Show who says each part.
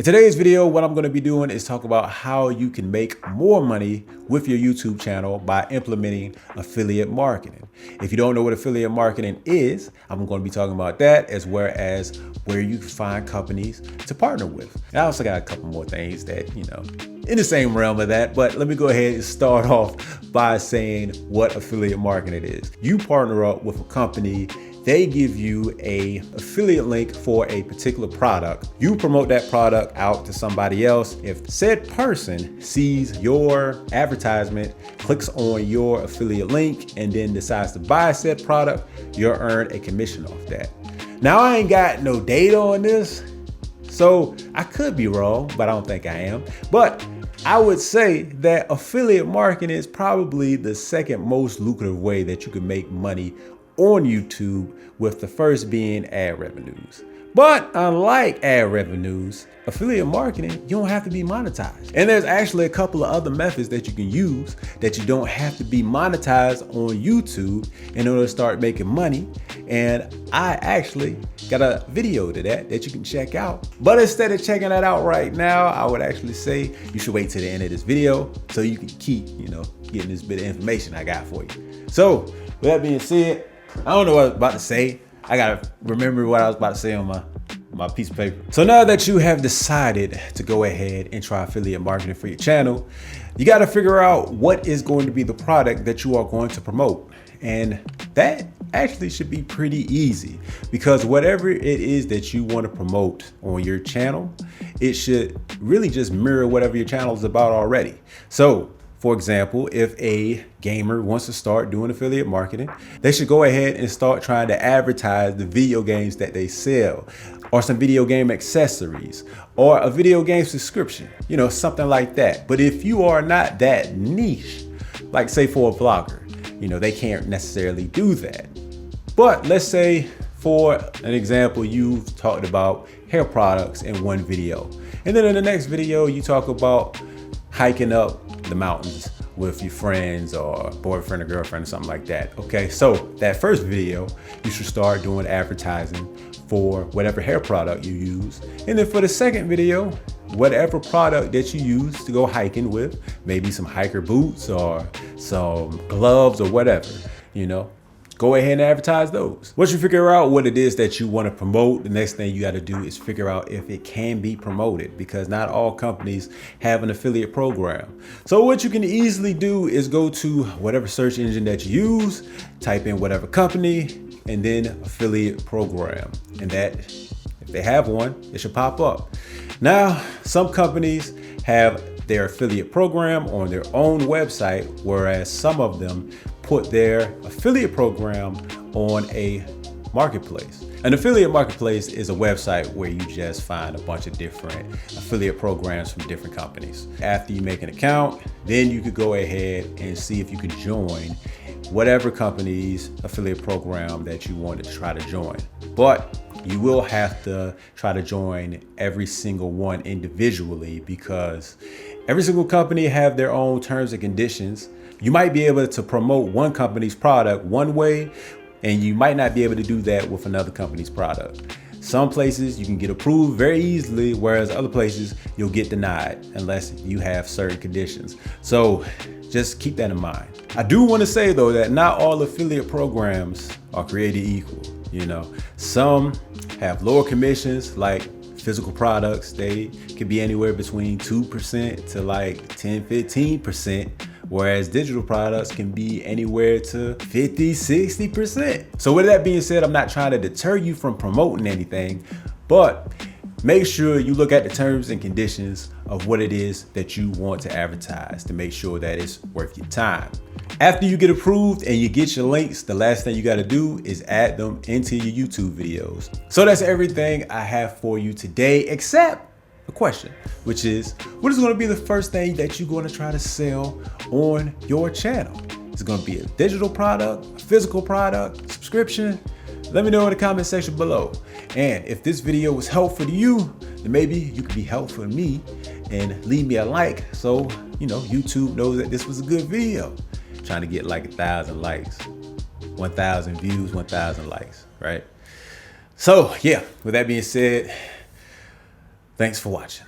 Speaker 1: In today's video, what I'm going to be doing is talk about how you can make more money with your YouTube channel by implementing affiliate marketing. If you don't know what affiliate marketing is, I'm going to be talking about that as well as where you can find companies to partner with. And I also got a couple more things that, in the same realm of that, but let me go ahead and start off by saying what affiliate marketing is. You partner up with a company. They give you a affiliate link for a particular product. You promote that product out to somebody else. If said person sees your advertisement, clicks on your affiliate link, and then decides to buy said product, you'll earn a commission off that. Now, I ain't got no data on this, so I could be wrong, but I don't think I am. But I would say that affiliate marketing is probably the second most lucrative way that you can make money on YouTube, with the first being ad revenues. But unlike ad revenues, affiliate marketing, you don't have to be monetized. And there's actually a couple of other methods that you can use that you don't have to be monetized on YouTube in order to start making money. And I actually got a video to that you can check out. But instead of checking that out right now, I would actually say you should wait till the end of this video so you can keep, getting this bit of information I got for you. So with that being said, I don't know what I was about to say. I gotta remember what I was about to say on my piece of paper. So now that you have decided to go ahead and try affiliate marketing for your channel, you gotta figure out what is going to be the product that you are going to promote. And that actually should be pretty easy, because whatever it is that you want to promote on your channel, it should really just mirror whatever your channel is about already. So for example, if a gamer wants to start doing affiliate marketing, they should go ahead and start trying to advertise the video games that they sell, or some video game accessories, or a video game subscription, something like that. But if you are not that niche, like say for a vlogger, they can't necessarily do that. But let's say for an example, you've talked about hair products in one video, and then in the next video, you talk about hiking up the mountains with your friends or boyfriend or girlfriend or something like that. Okay, so that first video, you should start doing advertising for whatever hair product you use. And then for the second video, whatever product that you use to go hiking with, maybe some hiker boots or some gloves or whatever, go ahead and advertise those. Once you figure out what it is that you want to promote, the next thing you got to do is figure out if it can be promoted, because not all companies have an affiliate program. So what you can easily do is go to whatever search engine that you use, type in whatever company, and then affiliate program. And that, if they have one, it should pop up. Now, some companies have their affiliate program on their own website, whereas some of them put their affiliate program on a marketplace. An affiliate marketplace is a website where you just find a bunch of different affiliate programs from different companies. After you make an account, then you could go ahead and see if you could join whatever company's affiliate program that you want to try to join. But you will have to try to join every single one individually, because every single company have their own terms and conditions. You might be able to promote one company's product one way, and you might not be able to do that with another company's product. Some places you can get approved very easily, whereas other places you'll get denied unless you have certain conditions. So just keep that in mind. I do want to say though that not all affiliate programs are created equal. Some have lower commissions, like physical products. They could be anywhere between 2% to like 10-15%. Whereas digital products can be anywhere to 50-60%. So with that being said, I'm not trying to deter you from promoting anything, but make sure you look at the terms and conditions of what it is that you want to advertise to make sure that it's worth your time. After you get approved and you get your links, the last thing you got to do is add them into your YouTube videos. So that's everything I have for you today, except a question, which is, what is going to be the first thing that you're going to try to sell on your channel? Is it going to be a digital product, a physical product, subscription? Let me know in the comment section below. And if this video was helpful to you, then maybe you could be helpful to me and leave me a like, so YouTube knows that this was a good video. I'm trying to get like 1,000 likes, 1,000 views, 1,000 likes, right? So yeah, with that being said, Thanks for watching.